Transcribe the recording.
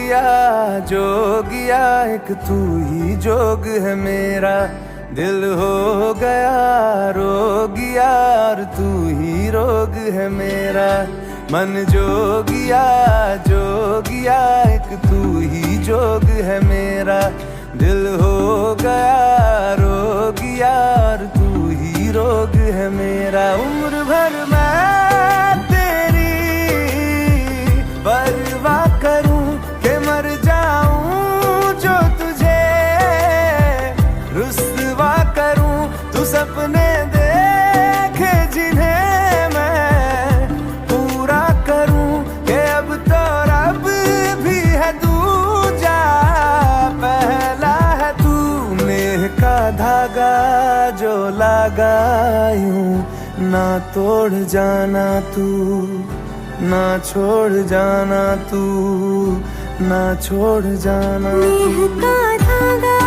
जोगिया एक तू ही जोग है मेरा। दिल हो गया रोगिया और तू ही रोग है मेरा। मन जोगिया जोगिया एक तू ही जोग है मेरा। दिल हो गया रोगिया और तू ही रोग है मेरा। उम्र भर मैं तेरी परवाह करूं कि मर जाऊं जो तुझे रुस्वा करूं। तू सपने देखे जिन्हें मैं पूरा करूं कि अब तो रब भी है दूजा पहला है तू। नेह का धागा जो लगा यूं ना तोड़ जाना तू, ना छोड़ जाना तू, ना छोड़ जाना तू। नेह का धागा